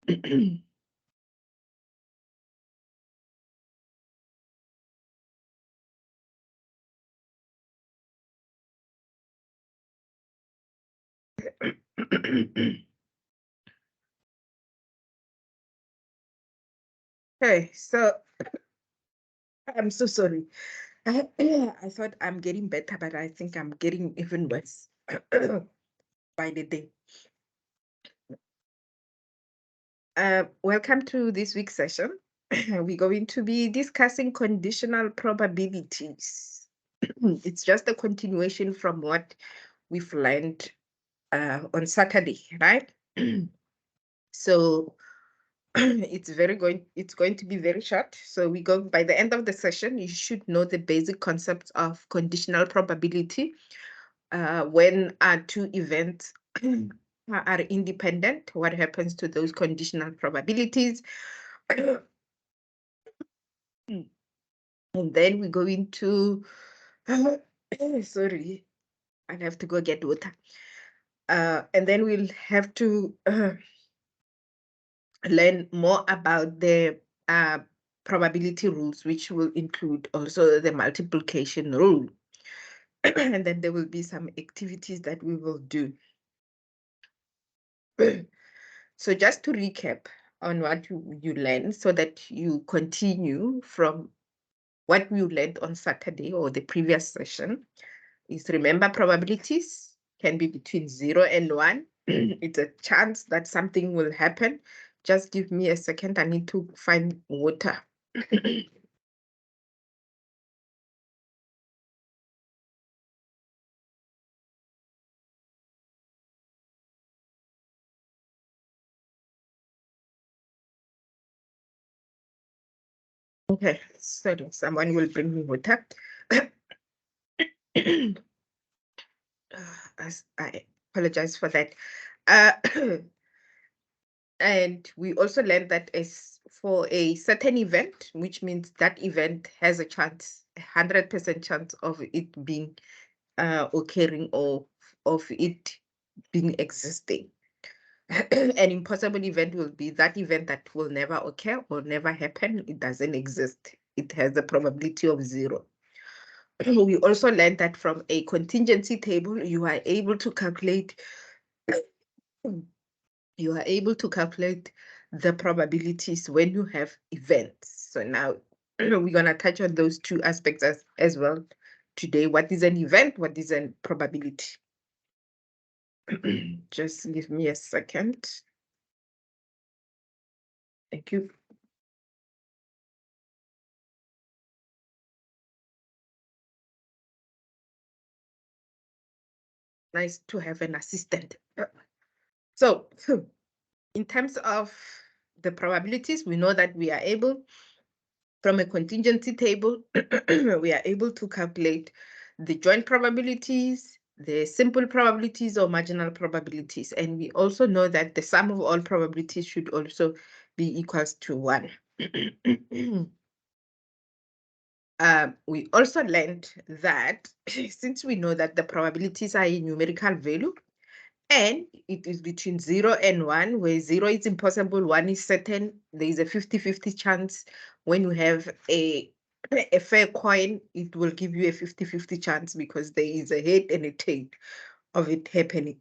Okay, so I'm so sorry. I thought I'm getting better, but I think I'm getting even worse by the day. Welcome to this week's session. We're going to be discussing conditional probabilities. It's just a continuation from what we've learned on Saturday, right? So it's going to be very short. So we go by the end of the session, you should know the basic concepts of conditional probability. When two events are independent, what happens to those conditional probabilities? And then we go into, sorry, I'll have to go get water. And then we'll have to learn more about the probability rules, which will include also the multiplication rule. And then there will be some activities that we will do. So just to recap on what you learned so that you continue from what we learned on Saturday or the previous session is, remember, probabilities can be between 0 and 1. It's a chance that something will happen. Just give me a second. I need to find water. Okay, sorry, someone will bring me water. I apologize for that. And we also learned that as for a certain event, which means that event has a chance, 100% chance of it being occurring or of it being existing. An impossible event will be that event that will never occur or never happen. It doesn't exist. It has a probability of 0. We also learned that from a contingency table, you are able to calculate the probabilities when you have events. So now we're going to touch on those two aspects as well today. What is an event? What is a probability? Just give me a second. Thank you. Nice to have an assistant. So in terms of the probabilities, we know that we are able, from a contingency table, we are able to calculate the joint probabilities, the simple probabilities or marginal probabilities. And we also know that the sum of all probabilities should also be equals to 1. We also learned that since we know that the probabilities are a numerical value, and it is between 0 and 1, where 0 is impossible, 1 is certain, there is a 50-50 chance. When you have a fair coin, it will give you a 50-50 chance because there is a head and a tail of it happening.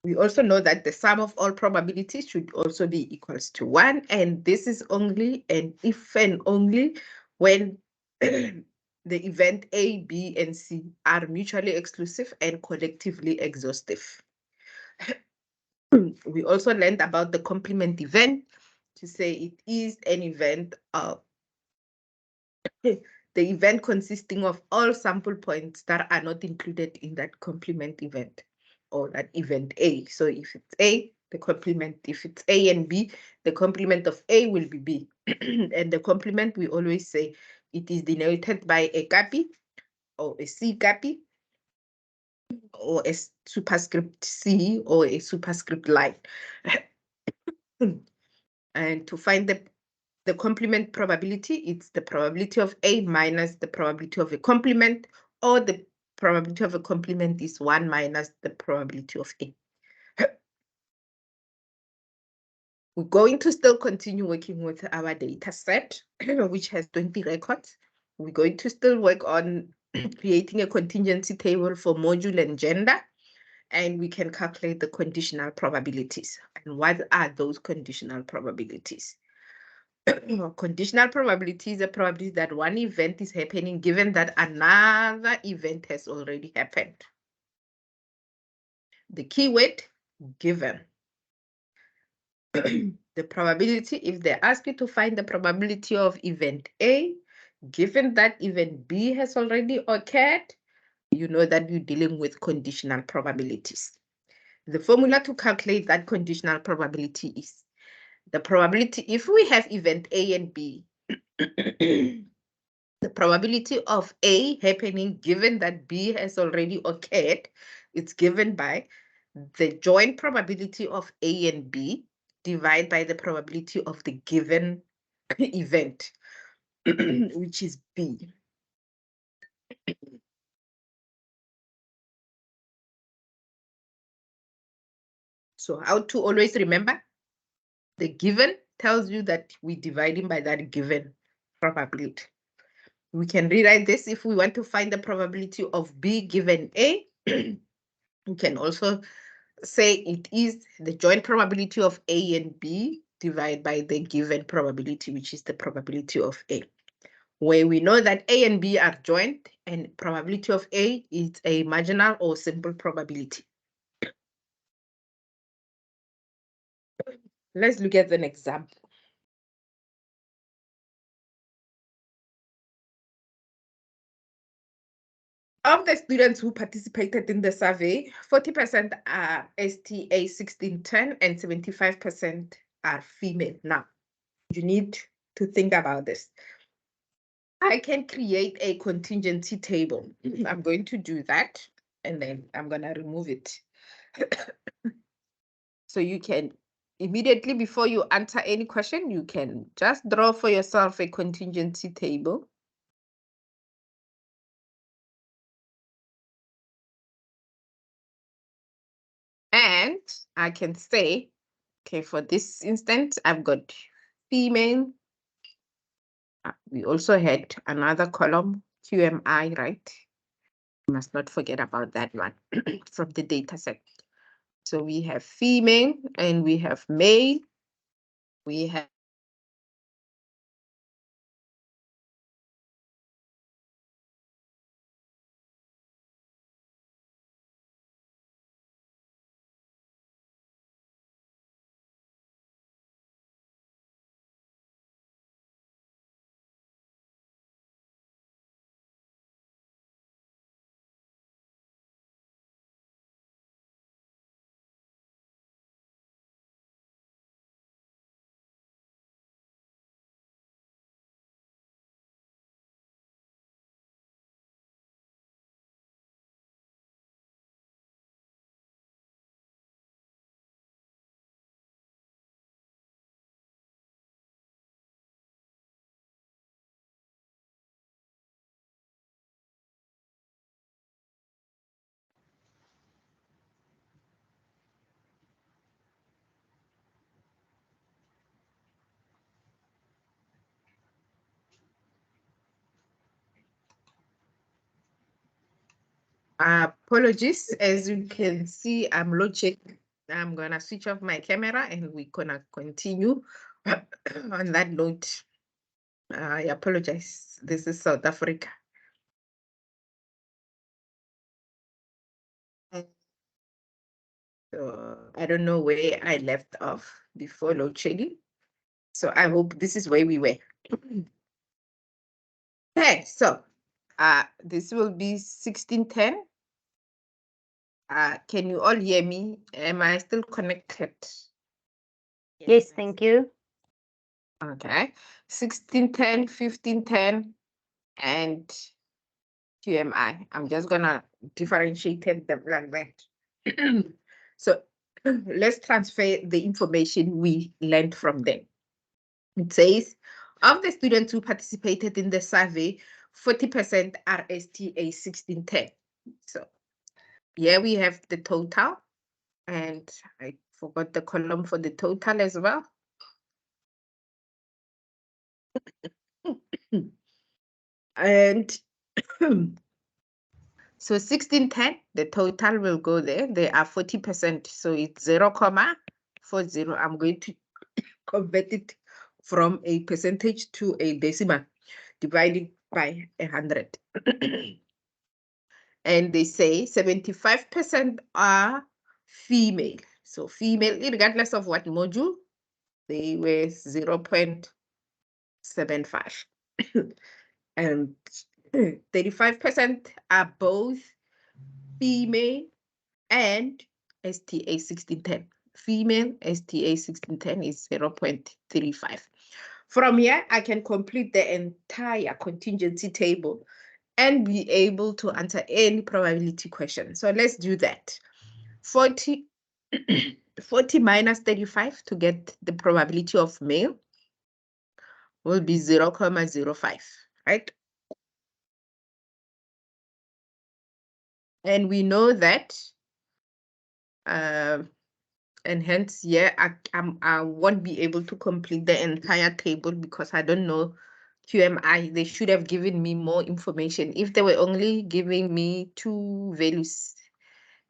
We also know that the sum of all probabilities should also be equals to 1. And this is only and if and only when the event A, B, and C are mutually exclusive and collectively exhaustive. We also learned about the complement event to say it is an event of the event consisting of all sample points that are not included in that complement event or that event A. So if it's A, the complement, if it's A and B, the complement of A will be B. And the complement, we always say it is denoted by a copy or a C copy or a superscript C or a superscript line. And to find the complement probability, it's the probability of A minus the probability of a complement, or the probability of a complement is 1 minus the probability of A. We're going to still continue working with our data set, which has 20 records. We're going to still work on creating a contingency table for module and gender, and we can calculate the conditional probabilities. And what are those conditional probabilities? Conditional probability is a probability that one event is happening given that another event has already happened. The keyword, given. The probability, if they ask you to find the probability of event A, given that event B has already occurred, you know that you're dealing with conditional probabilities. The formula to calculate that conditional probability is the probability, if we have event A and B, the probability of A happening given that B has already occurred, it's given by the joint probability of A and B divided by the probability of the given event, which is B. So how to always remember? The given tells you that we're dividing by that given probability. We can rewrite this if we want to find the probability of B given A. We can also say it is the joint probability of A and B divided by the given probability, which is the probability of A. Where we know that A and B are joint and probability of A is a marginal or simple probability. Let's look at an example. Of the students who participated in the survey, 40% are STA1610 and 75% are female. Now, you need to think about this. I can create a contingency table. I'm going to do that, and then I'm going to remove it. So you can, immediately before you answer any question, you can just draw for yourself a contingency table. And I can say, okay, for this instance, I've got female. We also had another column, QMI, right? You must not forget about that one from the data set. So we have female and we have male. We have apologies. As you can see, I'm load checking. I'm gonna switch off my camera and we're gonna continue on that note. I apologize. This is South Africa. So I don't know where I left off before load shedding. So I hope this is where we were. Okay, so this will be 1610. Can you all hear me? Am I still connected? Yes, thank you. Okay, 1610, 1510, and QMI. I'm just gonna differentiate them like that. So let's transfer the information we learned from them. It says, of the students who participated in the survey, 40% are STA 1610. So here we have the total, and I forgot the column for the total as well. And so 1610, the total will go there. They are 40%. So it's 0.40. I'm going to convert it from a percentage to a decimal, divided by 100. And they say 75% are female. So female, regardless of what module, they were 0.75. And 35% are both female and STA1610. Female STA1610 is 0.35. From here, I can complete the entire contingency table and be able to answer any probability question. So let's do that. 40 minus 35 to get the probability of male will be 0.05, right? And we know that, and hence, yeah, I won't be able to complete the entire table because I don't know QMI. They should have given me more information. If they were only giving me 2 values,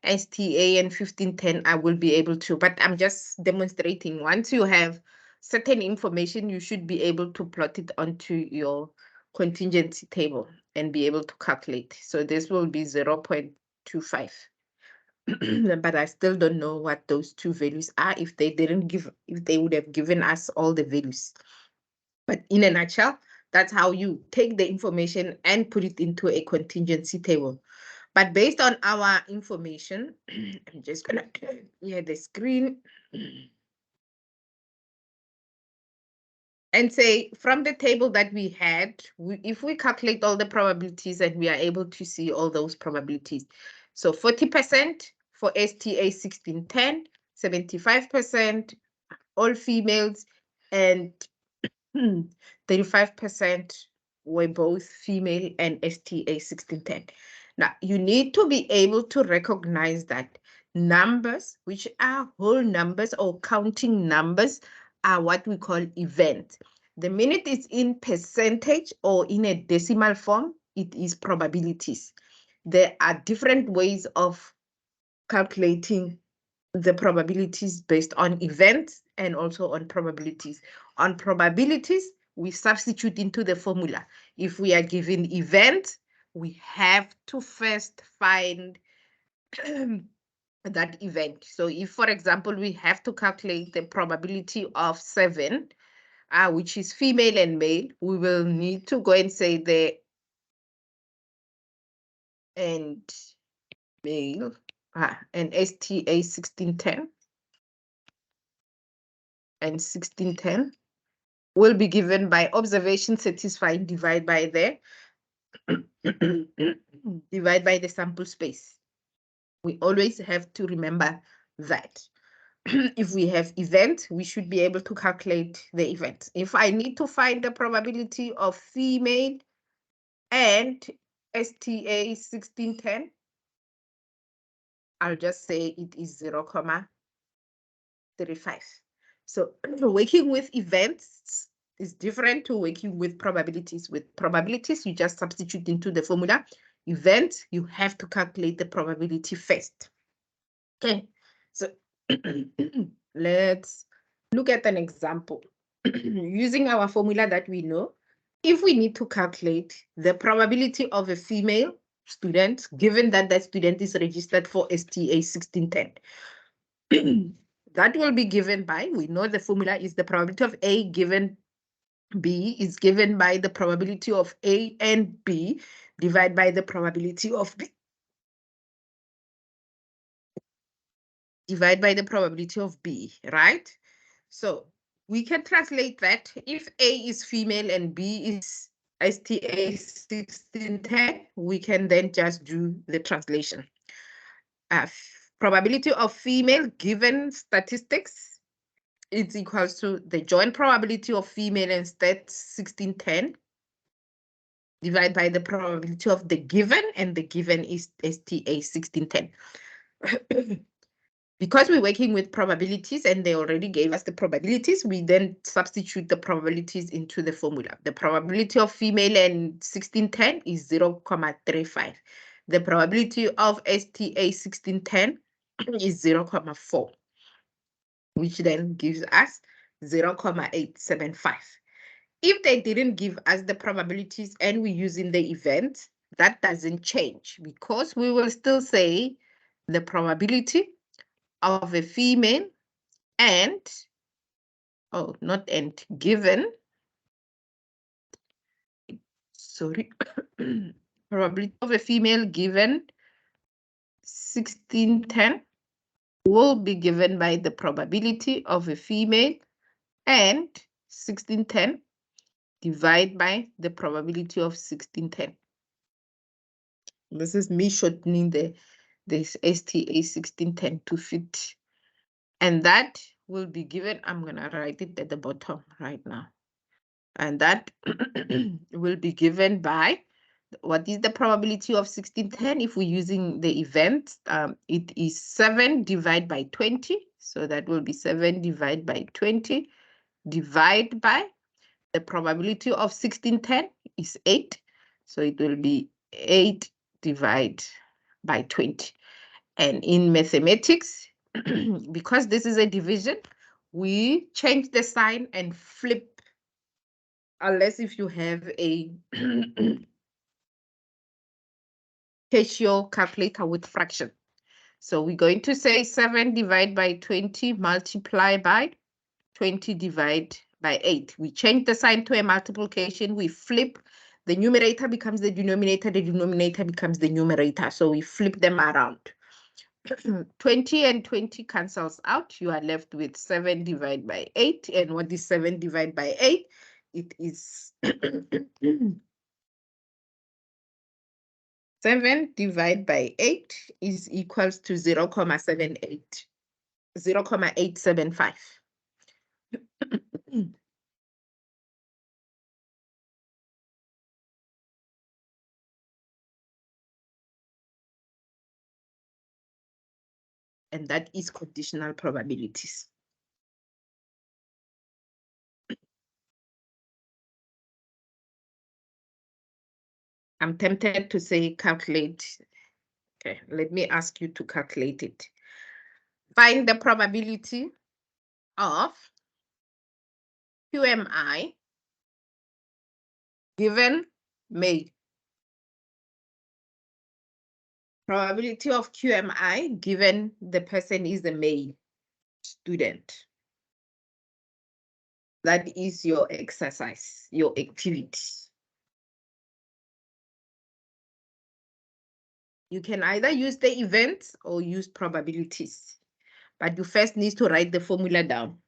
STA and 1510, I will be able to, but I'm just demonstrating. Once you have certain information, you should be able to plot it onto your contingency table and be able to calculate. So this will be 0.25. But I still don't know what those 2 values are if they would have given us all the values. But in a nutshell, that's how you take the information and put it into a contingency table. But based on our information, I'm just gonna clear the screen and say from the table that we had, if we calculate all the probabilities and we are able to see all those probabilities. So 40% for STA 1610, 75% all females, and 35% were both female and STA 1610. Now, you need to be able to recognize that numbers, which are whole numbers or counting numbers, are what we call events. The minute it's in percentage or in a decimal form, it is probabilities. There are different ways of calculating the probabilities based on events and also on probabilities. On probabilities, we substitute into the formula. If we are given event, we have to first find that event. So if, for example, we have to calculate the probability of 7, which is female and male, we will need to go and say the and male and STA 1610 and 1610 will be given by observation satisfying divide by the divide by the sample space. We always have to remember that. If we have event, we should be able to calculate the event. If I need to find the probability of female and STA 1610, I'll just say it is 0.35. So working with events is different to working with probabilities. With probabilities, you just substitute into the formula. Event, you have to calculate the probability first. Okay, so let's look at an example. Using our formula that we know, if we need to calculate the probability of a female student, given that that student is registered for STA 1610, that will be given by, we know the formula is the probability of A given B is given by the probability of A and B divided by the probability of B. Divide by the probability of B, right? So we can translate that. If A is female and B is STA 1610, we can then just do the translation. Probability of female given statistics, it's equals to the joint probability of female and stat 1610 divided by the probability of the given, and the given is STA 1610. Because we're working with probabilities and they already gave us the probabilities, we then substitute the probabilities into the formula. The probability of female and 1610 is 0.35. The probability of STA1610 is 0.4, which then gives us 0.875. If they didn't give us the probabilities and we're using the event, that doesn't change because we will still say the probability of a female and, oh, not and, given, sorry, probability of a female given 1610 will be given by the probability of a female and 1610 divided by the probability of 1610. This is me shortening this STA1610 to fit. And that will be given, I'm going to write it at the bottom right now. And that will be given by, what is the probability of 1610? If we're using the event, it is 7 divided by 20. So that will be 7 divided by 20 divided by the probability of 1610 is 8. So it will be 8 divided by 20. And in mathematics, because this is a division, we change the sign and flip, unless if you have a Casio calculator with fraction. So we're going to say 7 divided by 20 multiply by 20 divided by 8. We change the sign to a multiplication. We flip. The numerator becomes the denominator becomes the numerator. So we flip them around. 20 and 20 cancels out. You are left with 7 divided by 8. And what is 7 divided by 8? It is 7 divided by 8 is equals to 0.78, 0.875. And that is conditional probabilities. I'm tempted to say calculate. Okay, let me ask you to calculate it. Find the probability of QMI given May. Probability of QMI given the person is a male student. That is your exercise, your activity. You can either use the events or use probabilities, but you first need to write the formula down.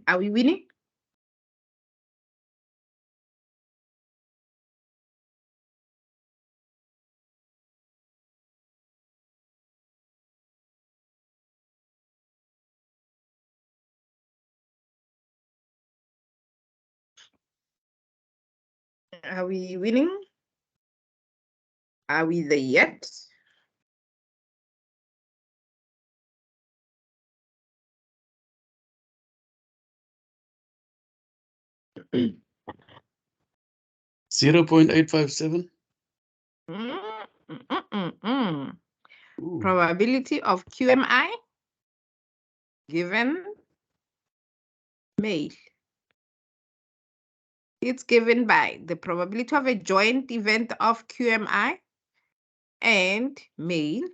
Are we winning? Are we winning? Are we there yet? $0.857. Probability of QMI given male. It's given by the probability of a joint event of QMI and male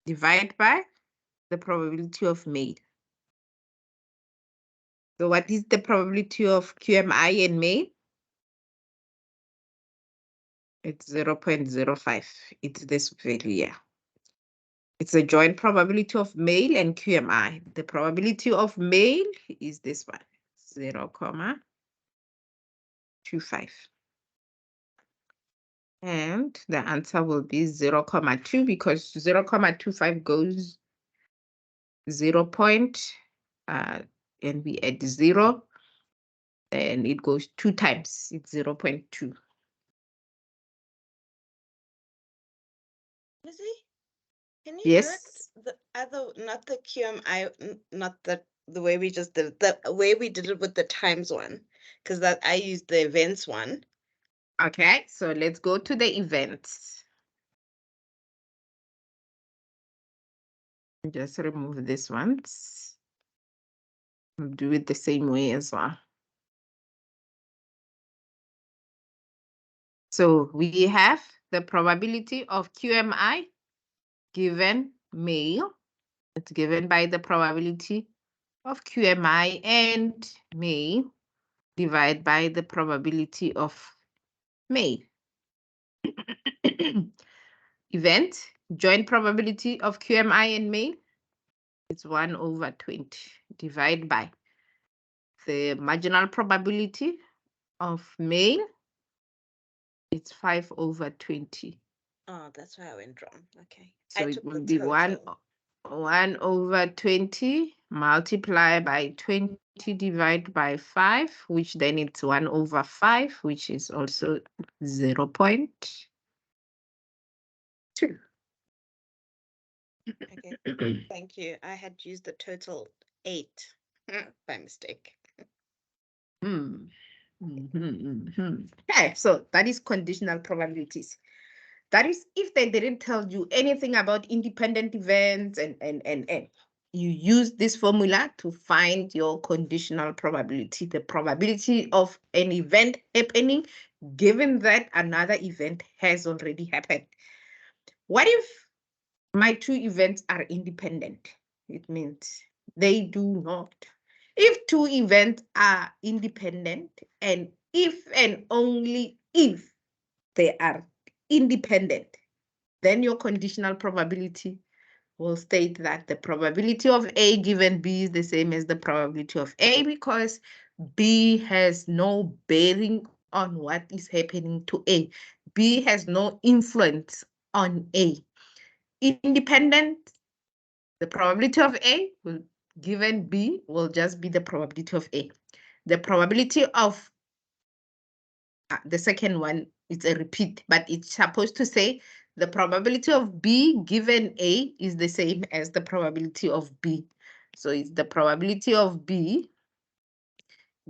divided by the probability of male. So what is the probability of QMI and male? It's 0.05. It's this value here. It's a joint probability of male and QMI. The probability of male is this one, 0.25. And the answer will be 0.2 because 0.25 goes 0 and we add 0 and it goes 2 times. It's 0.2. Lizzie, can you Yes. correct the other, not the QMI, not the way we just did it, the way we did it with the times one, because that I used the events one. Okay, so let's go to the events. Just remove this ones. We'll do it the same way as well. So we have the probability of QMI given male. It's given by the probability of QMI and male divided by the probability of male. Event, joint probability of QMI and male, it's 1/20 divided by the marginal probability of male, it's 5/20. Oh, that's why I went wrong. Okay. So I it took will the be total. 1/20 multiplied by 20 divided by 5, which then it's 1/5, which is also 0.2. Okay. Thank you. I had used the total 8 by mistake. Okay, so that is conditional probabilities. That is if they didn't tell you anything about independent events and you use this formula to find your conditional probability, the probability of an event happening given that another event has already happened. What if my two events are independent? It means they do not. If two events are independent and if and only if they are independent, then your conditional probability will state that the probability of A given B is the same as the probability of A because B has no bearing on what is happening to A. B has no influence on A. Independent, the probability of A will given B will just be the probability of A. The probability of the second one, it's a repeat, but it's supposed to say the probability of B given A is the same as the probability of B. So it's the probability of B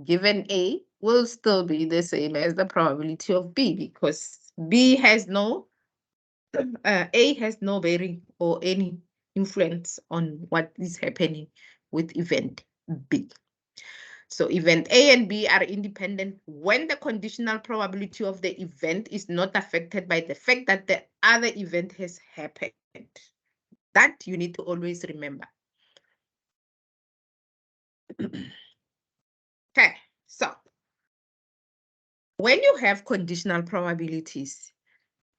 given A will still be the same as the probability of B because B has no, A has no bearing or any influence on what is happening with event B. So event A and B are independent when the conditional probability of the event is not affected by the fact that the other event has happened. That you need to always remember. Okay, so when you have conditional probabilities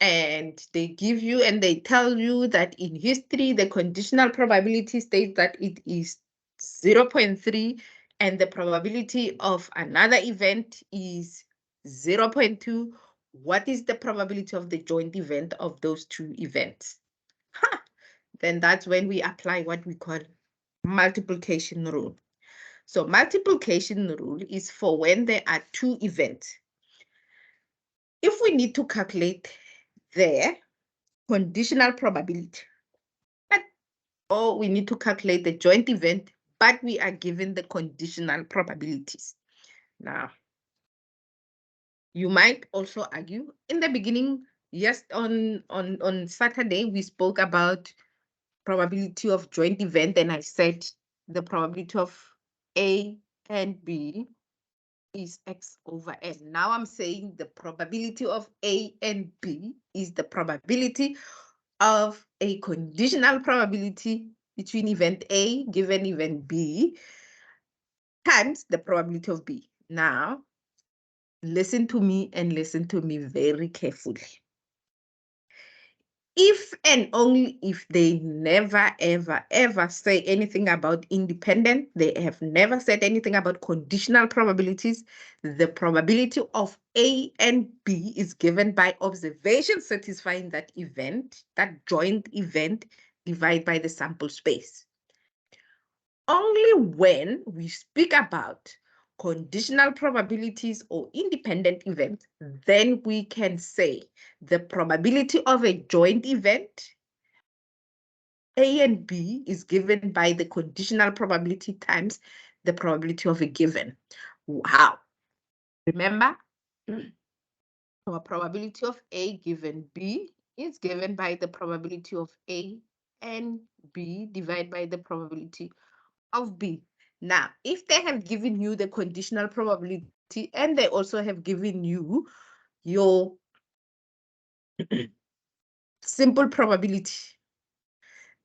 and they give you and they tell you that in history, the conditional probability states that it is 0.3 and the probability of another event is 0.2, what is the probability of the joint event of those two events? Then that's when we apply what we call multiplication rule. So multiplication rule is for when there are two events. If we need to calculate their conditional probability, or we need to calculate the joint event, but we are given the conditional probabilities. Now, you might also argue in the beginning, yes, on Saturday, we spoke about probability of joint event, and I said the probability of A and B is X over N. Now I'm saying the probability of A and B is the probability of a conditional probability between event A given event B times the probability of B. Now, listen to me and listen to me very carefully. If and only if they never, ever, ever say anything about independent, they have never said anything about conditional probabilities, the probability of A and B is given by observation satisfying that event, that joint event, divided by the sample space. Only when we speak about conditional probabilities or independent events, then we can say the probability of a joint event, A and B, is given by the conditional probability times the probability of a given. Wow. Remember, our probability of A given B is given by the probability of A and B divided by the probability of B. Now, if they have given you the conditional probability and they also have given you your simple probability,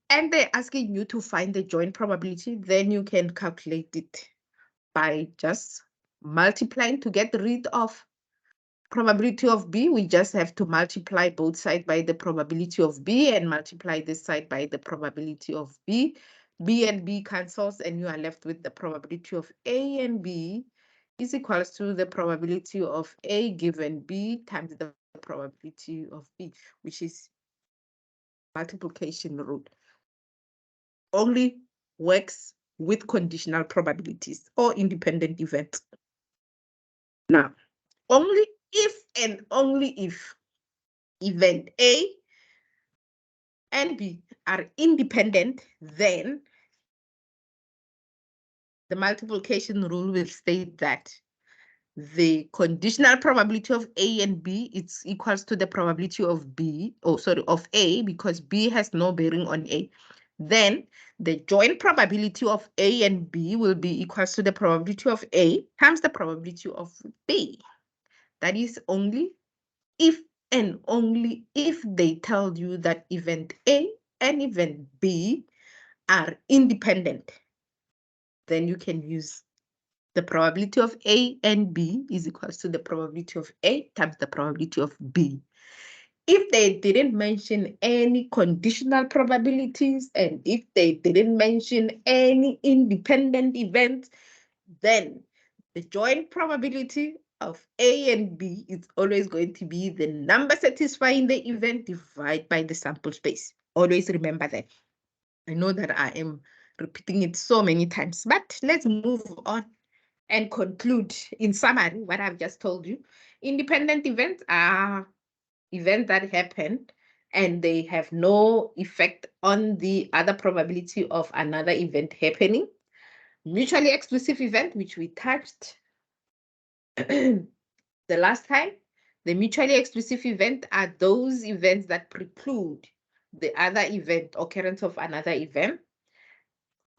and they're asking you to find the joint probability, then you can calculate it by just multiplying to get rid of probability of B. We just have to multiply both sides by the probability of B and multiply this side by the probability of B. B and B cancels and you are left with the probability of A and B is equals to the probability of A given B times the probability of B, which is multiplication rule. Only works with conditional probabilities or independent events. Now, only if and only if event A and B are independent, then the multiplication rule will state that the conditional probability of A and B is equals to the probability of B, of A, because B has no bearing on A. Then the joint probability of A and B will be equals to the probability of A times the probability of B. That is only if and only if they tell you that event A and event B are independent. Then you can use the probability of A and B is equals to the probability of A times the probability of B. If they didn't mention any conditional probabilities and if they didn't mention any independent events, then the joint probability of A and B is always going to be the number satisfying the event divided by the sample space. Always remember that. I know that I am repeating it so many times, but let's move on and conclude in summary what I've just told you. Independent events are events that happen and they have no effect on the other probability of another event happening. Mutually exclusive event, which we touched the last time. The mutually exclusive event are those events that preclude the other event, occurrence of another event.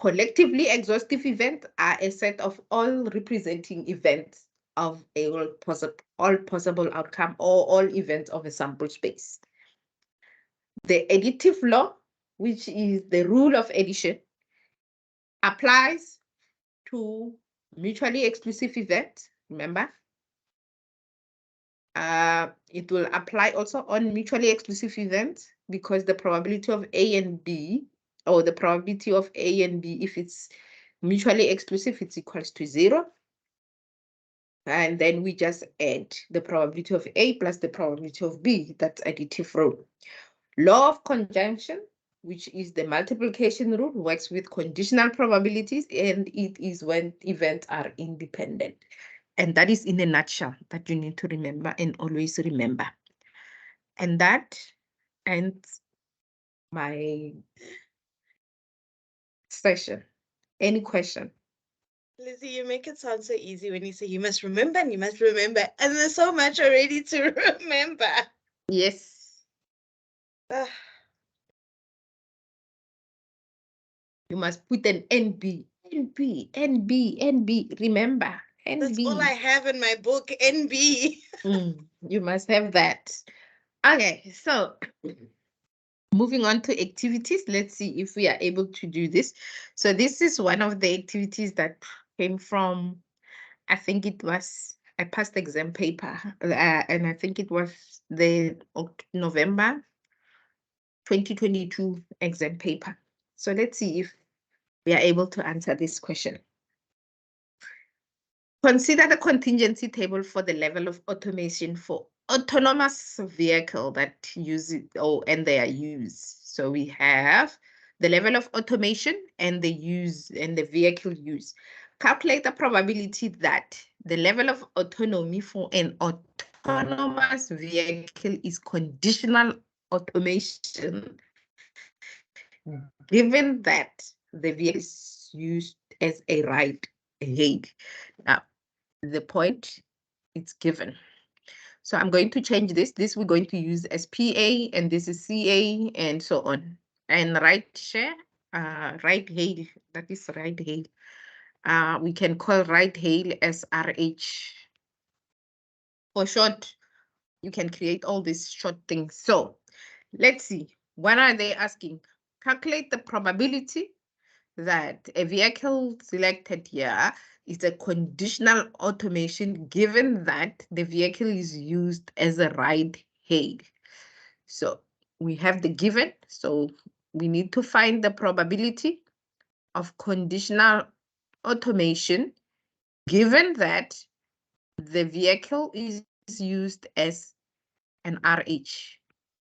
Collectively exhaustive events are a set of all representing events of all possible outcome or all events of a sample space. The additive law, which is the rule of addition, applies to mutually exclusive events, remember? It will apply also on mutually exclusive events because the probability of A and B, or the probability of A and B, if it's mutually exclusive, it's equals to 0. And then we just add the probability of A plus the probability of B. That's additive rule. Law of conjunction, which is the multiplication rule, works with conditional probabilities, and it is when events are independent. And that is in a nutshell that you need to remember and always remember. And that ends my session. Any question? Lizzie, you make it sound so easy when you say you must remember and you must remember. And there's so much already to remember. Yes. Ah, You must put an NB, NB, NB, NB. Remember, that's all I NB. have in my book, NB. You must have that. Okay, so moving on to activities, let's see if we are able to do this. So this is one of the activities that came from, I think it was a past exam paper, and I think it was the November 2022 exam paper. So let's see if we are able to answer this question. Consider the contingency table for the level of automation for autonomous vehicle that use it, and their use. So we have the level of automation and the use and the vehicle use. Calculate the probability that the level of autonomy for an autonomous vehicle is conditional automation, given that the vehicle is used as a ride-hail. Now, the point it's given. So I'm going to change this. This we're going to use as PA, and this is CA, and so on. And ride share, ride-hail, that is ride-hail. We can call ride-hail as RH. For short, you can create all these short things. So let's see, what are they asking? Calculate the probability that a vehicle selected here is a conditional automation, given that the vehicle is used as a ride-hail. So we have the given, so we need to find the probability of conditional automation, given that the vehicle is used as an RH.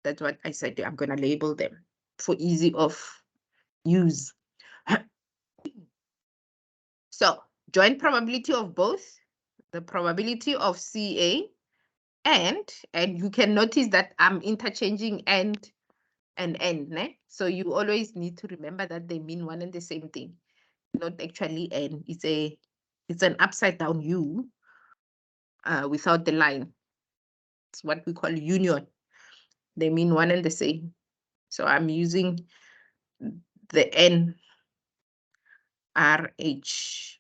That's what I said. I'm going to label them for easy of use. So joint probability of both, the probability of CA, and you can notice that I'm interchanging and N, né? So you always need to remember that they mean one and the same thing, not actually N. It's an upside down U without the line. It's what we call union. They mean one and the same. So I'm using the N RH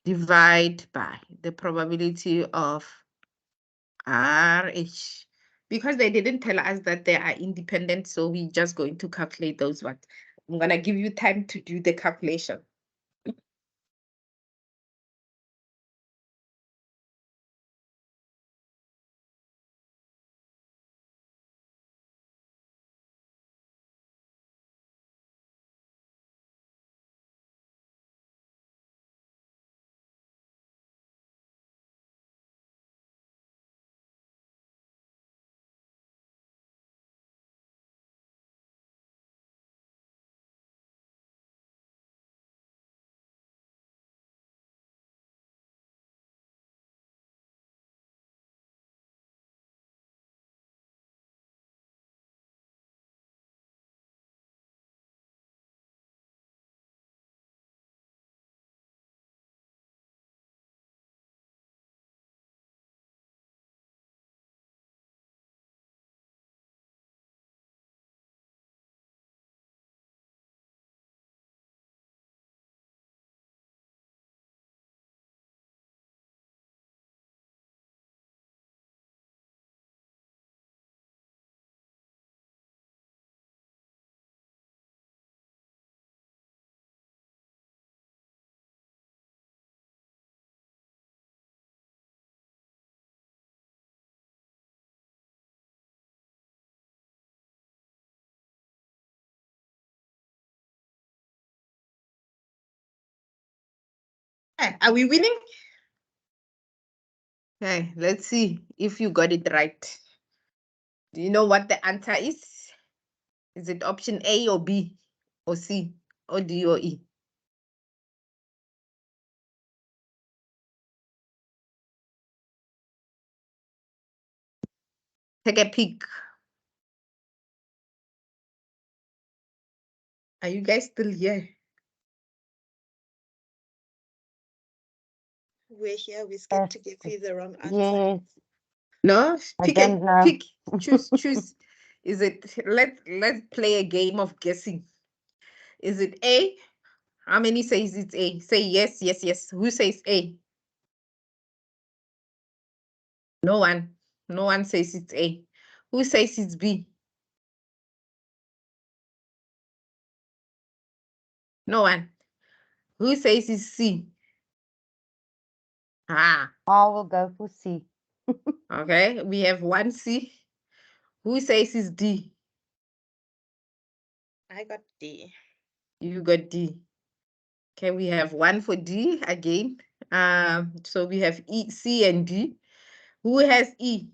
divide by the probability of RH. Because they didn't tell us that they are independent, so we're just going to calculate those ones. I'm going to give you time to do the calculation. Are we winning? Okay, let's see if you got it right. Do you know what the answer is? Is it option A or B or C or D or E? Take a peek. Are you guys still here? We're here. We're scared to give you the wrong answer. Yes, No, I pick don't know. choose. Is it, let's play a game of guessing. Is it A? How many says it's A? Say yes, yes, yes. Who says A? No one. No one says it's A. Who says it's B? No one. Who says it's C? Ah, I will go for C. okay. We have one C. Who says it's D? I got D. You got D. Okay, we have one for D again. So we have E, C, and D. Who has E?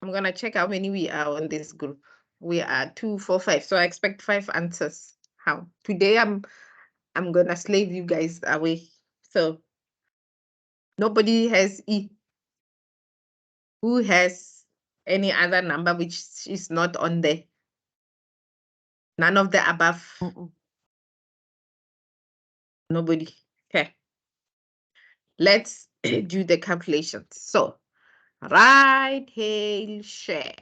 I'm gonna check how many we are on this group. We are 2, 4, 5. So I expect 5 answers. How? Today I'm gonna slave you guys away. So nobody has E. Who has any other number which is not on there? None of the above. Nobody. Okay. Let's do the calculations. So right hail share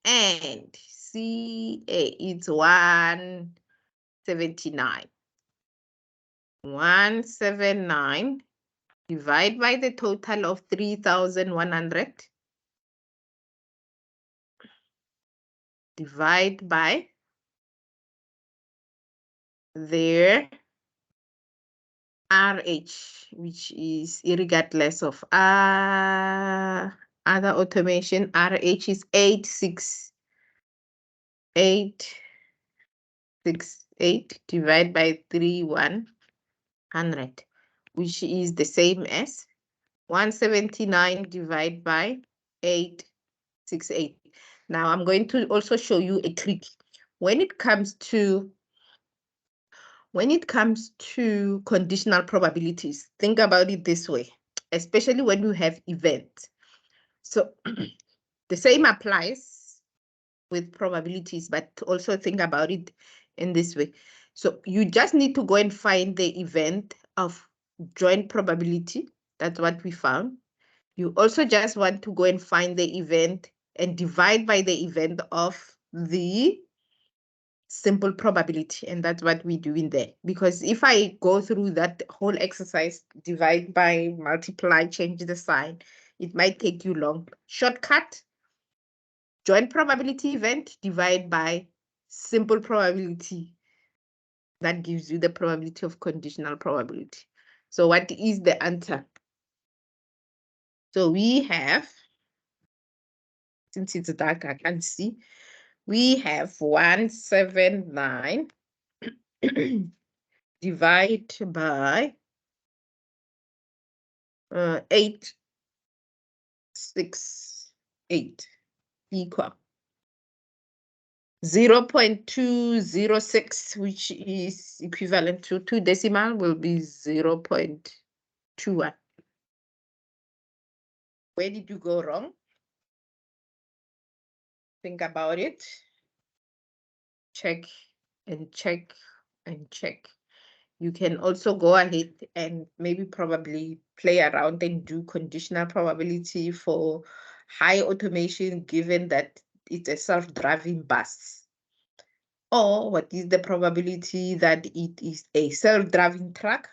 and CA, it's 179. 179 divide by the total of 3,100 divide by their RH, which is irregardless of other automation. RH is 868 divided by 3,100, which is the same as 179 divided by 868. Now I'm going to also show you a trick. When it comes to conditional probabilities, think about it this way, especially when you have events. So the same applies with probabilities, but also think about it in this way. So you just need to go and find the event of joint probability. That's what we found. You also just want to go and find the event and divide by the event of the simple probability. And that's what we do in there. Because if I go through that whole exercise, divide by, multiply, change the sign, it might take you long. Shortcut, joint probability event, divide by simple probability. That gives you the probability of conditional probability. So what is the answer? So we have, since it's dark, I can't see. We have 179 divide by 868 equal 0.206, which is equivalent to 2 decimal will be 0.21. Where did you go wrong? Think about it. Check and check and check. You can also go ahead and maybe probably play around and do conditional probability for high automation, given that it's a self-driving bus. Or what is the probability that it is a self-driving truck,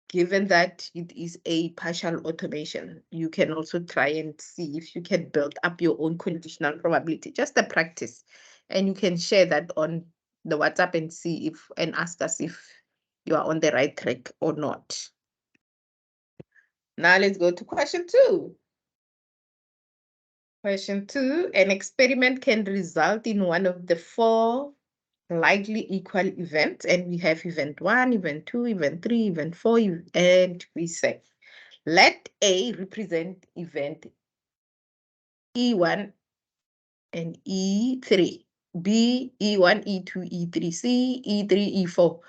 given that it is a partial automation? You can also try and see if you can build up your own conditional probability, just a practice. And you can share that on the WhatsApp and see if, and ask us if you are on the right track or not. Now let's go to question 2. Question 2, an experiment can result in one of the 4 likely equal events, and we have event 1, event 2, event 3, event 4, and we say, let A represent event E1 and E3, B, E1, E2, E3, C, E3, E4.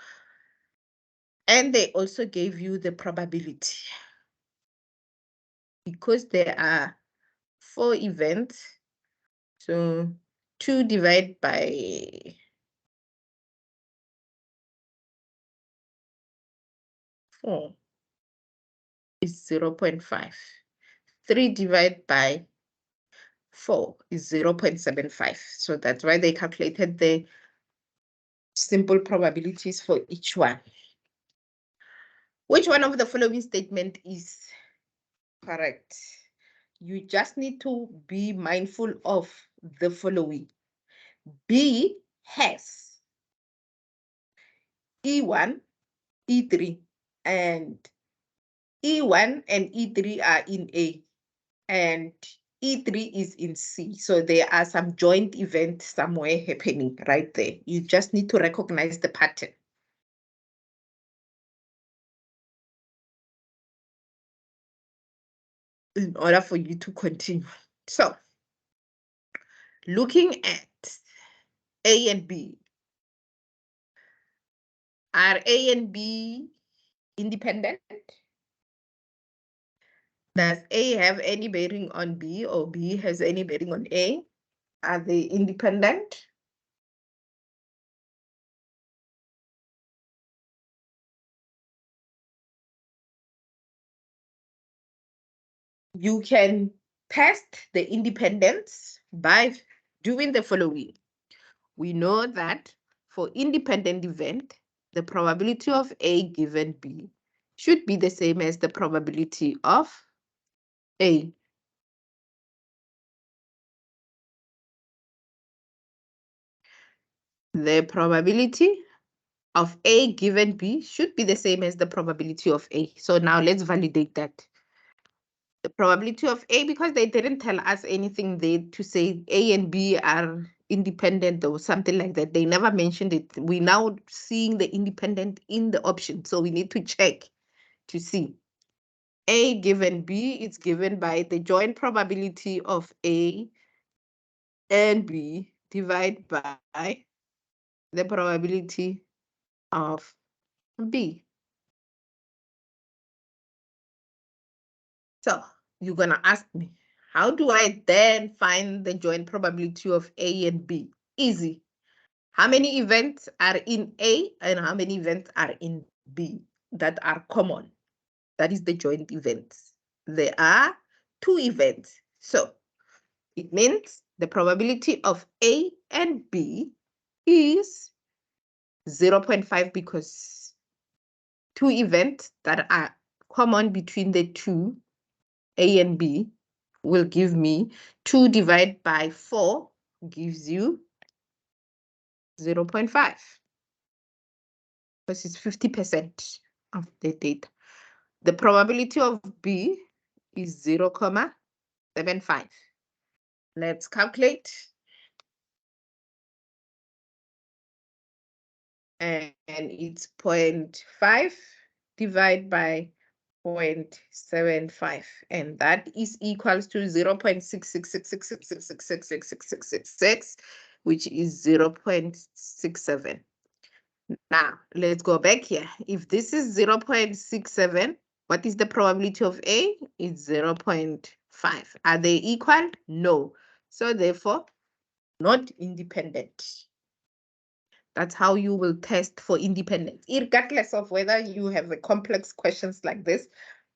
And they also gave you the probability. Because there are 4 events, so 2 divided by 4 is 0.5. 3 divided by 4 is 0.75. So that's why they calculated the simple probabilities for each one. Which one of the following statement is correct? You just need to be mindful of the following. B has E1, E3, and E1 and E3 are in A, and E3 is in C. So there are some joint events somewhere happening right there. You just need to recognize the pattern in order for you to continue. So, looking at A and B, are A and B independent? Does A have any bearing on B, or B has any bearing on A? Are they independent? You can test the independence by doing the following. We know that for independent event, the probability of A given B should be the same as the probability of A. The probability of A given B should be the same as the probability of A. So now let's validate that. The probability of A, because they didn't tell us anything there to say A and B are independent or something like that. They never mentioned it. We're now seeing the independent in the option. So we need to check to see. A given B is given by the joint probability of A and B divided by the probability of B. So you're going to ask me, how do I then find the joint probability of A and B? Easy. How many events are in A and how many events are in B that are common? That is the joint events. There are 2 events. So it means the probability of A and B is 0.5 because 2 events that are common between the 2, A and B, will give me 2 divided by 4 gives you 0.5 because it's 50% of the data. The probability of B is 0.75. Let's calculate. And it's 0.5 divided by 0.75, and that is equals to 0.666666666666, which is 0.67. Now, let's go back here. If this is 0.67, what is the probability of A? It's 0.5. Are they equal? No. So therefore, not independent. That's how you will test for independence, regardless of whether you have a complex questions like this.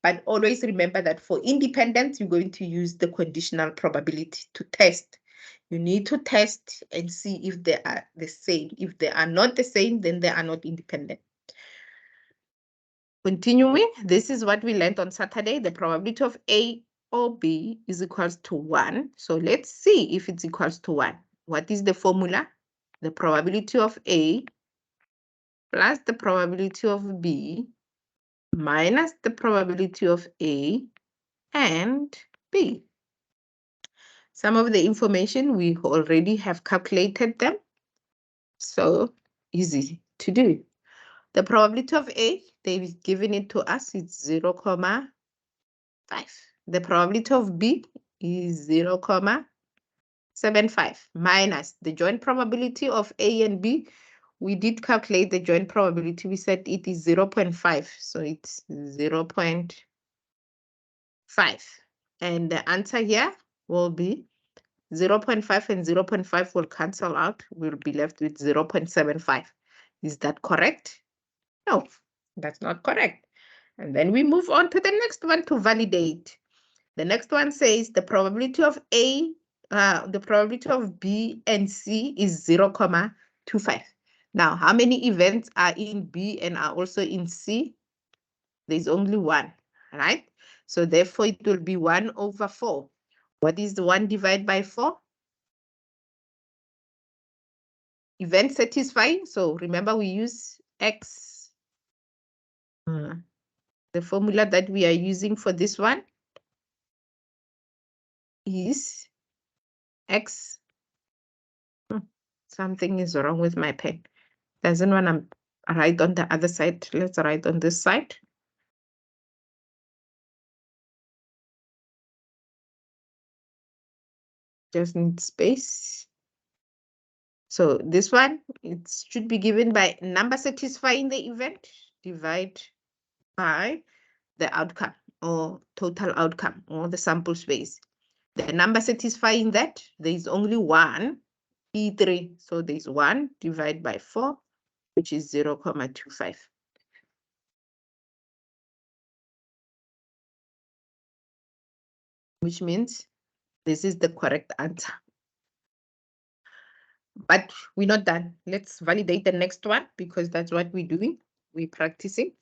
But always remember that for independence, you're going to use the conditional probability to test. You need to test and see if they are the same. If they are not the same, then they are not independent. Continuing, this is what we learned on Saturday. The probability of A or B is equals to 1. So let's see if it's equals to 1. What is the formula? The probability of A plus the probability of B minus the probability of A and B. Some of the information we already have calculated them, so easy to do. The probability of A, they've given it to us, it's 0.5. The probability of B is 0.75 minus the joint probability of A and B. We did calculate the joint probability. We said it is 0.5, so it's 0.5. And the answer here will be 0.5 and 0.5 will cancel out. We'll be left with 0.75. Is that correct? No, that's not correct. And then we move on to the next one to validate. The next one says the probability of A the probability of B and C is 0.25. Now, how many events are in B and are also in C? There's only one, right? So therefore, it will be 1/4. What is the 1 divided by 4? Event satisfying. So remember, we use X. The formula that we are using for this one is X. Something is wrong with my pen. Doesn't want to write on the other side. Let's write on this side. Just need space. So this one, it should be given by number satisfying the event, divide by the outcome or total outcome or the sample space. The number satisfying that, there is only one, E3. So there's 1 divided by 4, which is 0.25. Which means this is the correct answer. But we're not done. Let's validate the next one because that's what we're doing. We're practicing.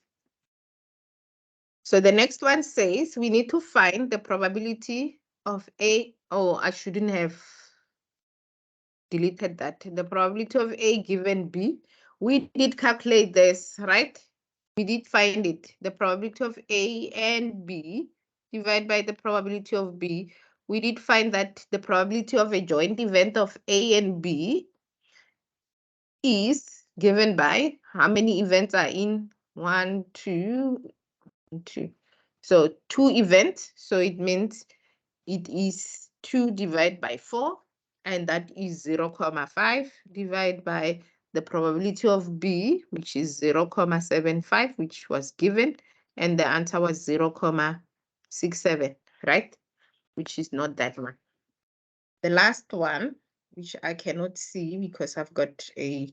So the next one says we need to find the probability of A. Oh, I shouldn't have deleted that. The probability of A given B. We did calculate this, right? We did find it. The probability of A and B divided by the probability of B. We did find that the probability of a joint event of A and B is given by how many events are in 1, 2, 2. So 2 events. So it means it is 2 divided by 4, and that is 0.5 divided by the probability of B, which is 0.75, which was given, and the answer was 0.67, right? Which is not that one. The last one, which I cannot see because I've got a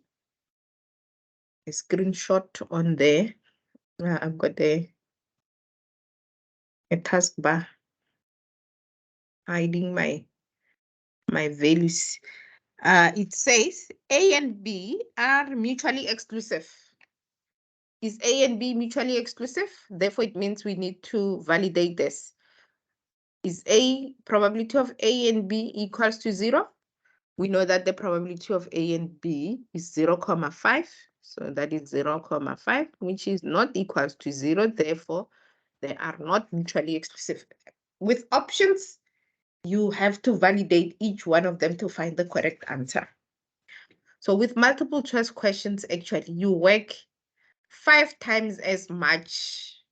screenshot on there. I've got a taskbar hiding my values. It says A and B are mutually exclusive. Is A and B mutually exclusive? Therefore, it means we need to validate this. Is A probability of A and B equals to 0? We know that the probability of A and B is 0.5. So that is 0.5, which is not equals to 0. Therefore, they are not mutually exclusive. With options, you have to validate each one of them to find the correct answer. So with multiple choice questions, actually, you work 5 times as much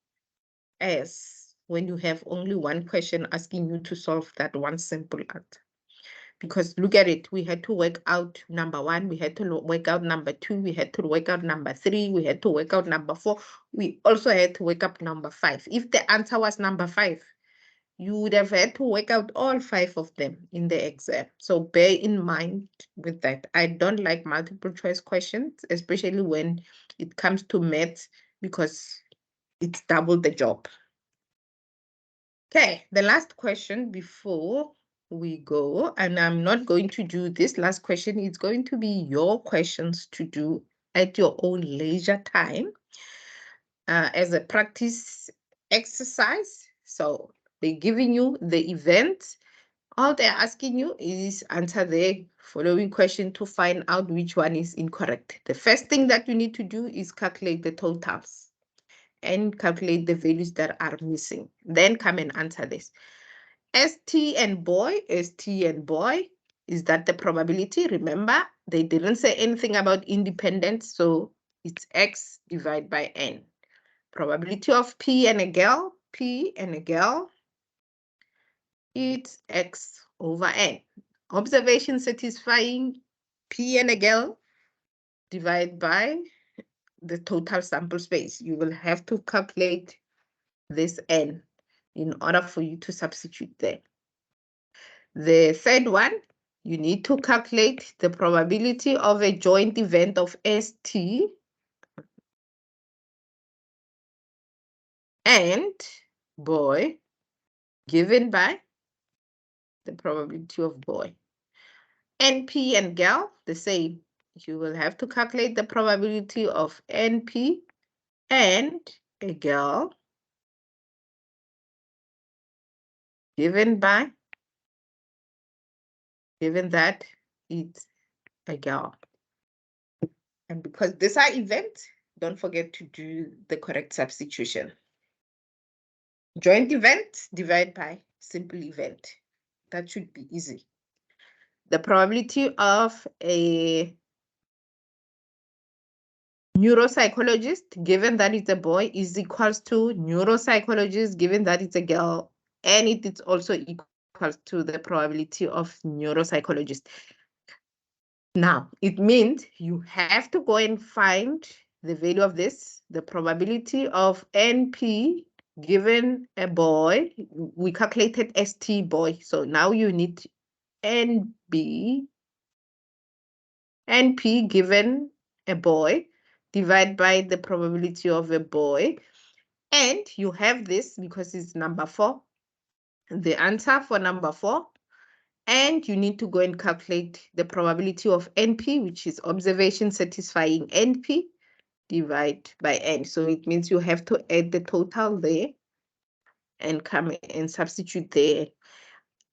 as when you have only one question asking you to solve that one simple answer. Because look at it, we had to work out number 1, we had to work out number 2, we had to work out number 3, we had to work out number 4, we also had to work up number 5. If the answer was number 5, you would have had to work out all 5 of them in the exam. So bear in mind with that. I don't like multiple choice questions, especially when it comes to maths, because it's double the job. Okay, the last question before we go, and I'm not going to do this last question, it's going to be your questions to do at your own leisure time as a practice exercise. So they're giving you the event. All they're asking you is answer the following question to find out which one is incorrect. The first thing that you need to do is calculate the totals and calculate the values that are missing. Then come and answer this. ST and boy, is that the probability? Remember, they didn't say anything about independence, so it's X divided by N. Probability of P and a girl, it's X over N. Observation satisfying P and a girl divided by the total sample space. You will have to calculate this N in order for you to substitute there. The third one, you need to calculate the probability of a joint event of ST and boy given by the probability of boy. NP and gal, the same. You will have to calculate the probability of NP and a gal given that it's a gal. And because these are events, don't forget to do the correct substitution. Joint event, divide by simple event. That should be easy. The probability of a neuropsychologist, given that it's a boy, is equals to neuropsychologist, given that it's a girl, and it is also equals to the probability of neuropsychologist. Now, it means you have to go and find the value of this, the probability of NP given a boy. We calculated ST boy, so now you need NP given a boy, divide by the probability of a boy. And you have this because it's number 4, the answer for number 4. And you need to go and calculate the probability of NP, which is observation satisfying NP, divide by N. So it means you have to add the total there and come and substitute there.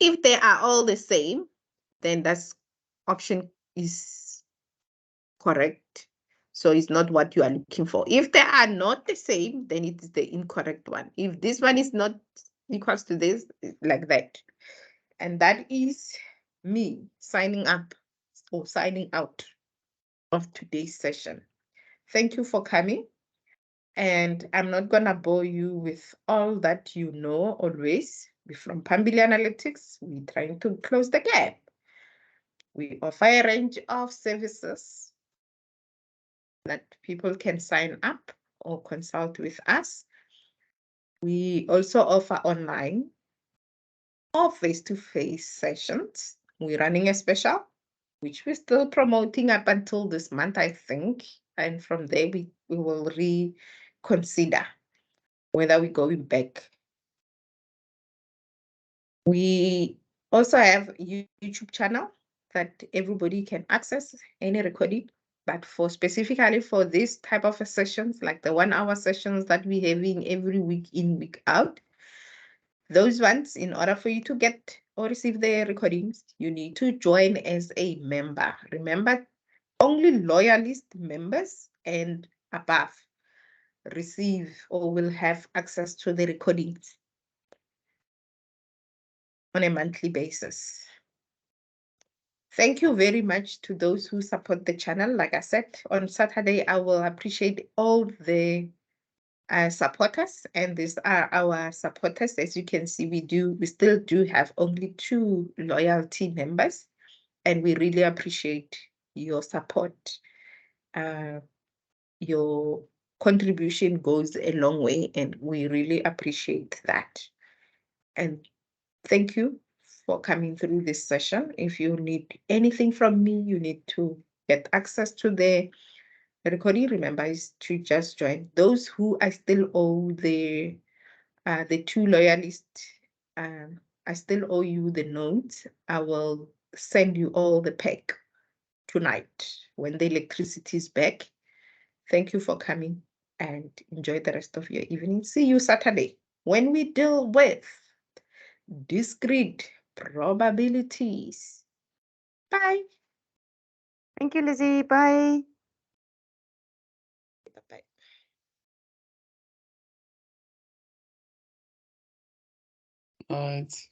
If they are all the same, then that's option is correct. So it's not what you are looking for. If they are not the same, then it is the incorrect one. If this one is not equals to this, like that. And that is me signing up or signing out of today's session. Thank you for coming. And I'm not going to bore you with all that you know always. We're from Pambili Analytics. We're trying to close the gap. We offer a range of services that people can sign up or consult with us. We also offer online or face-to-face sessions. We're running a special, which we're still promoting up until this month, I think. And from there, we will reconsider whether we're going back. We also have a YouTube channel that everybody can access any recording. But specifically for this type of sessions, like the 1-hour sessions that we're having every week in, week out, those ones, in order for you to get or receive the recordings, you need to join as a member. Remember, only loyalist members and above receive or will have access to the recordings on a monthly basis. Thank you very much to those who support the channel. Like I said, on Saturday, I will appreciate all the supporters, and these are our supporters. As you can see, we still do have only 2 loyalty members, and we really appreciate your support. Your contribution goes a long way, and we really appreciate that. And thank you for coming through this session. If you need anything from me, you need to get access to the recording, remember is to just join. Those who I still owe the 2 loyalists, I still owe you the notes. I will send you all the pack tonight when the electricity is back. Thank you for coming and enjoy the rest of your evening. See you Saturday when we deal with discrete probabilities. Bye. Thank you, Lizzie. Bye. Bye-bye. Right.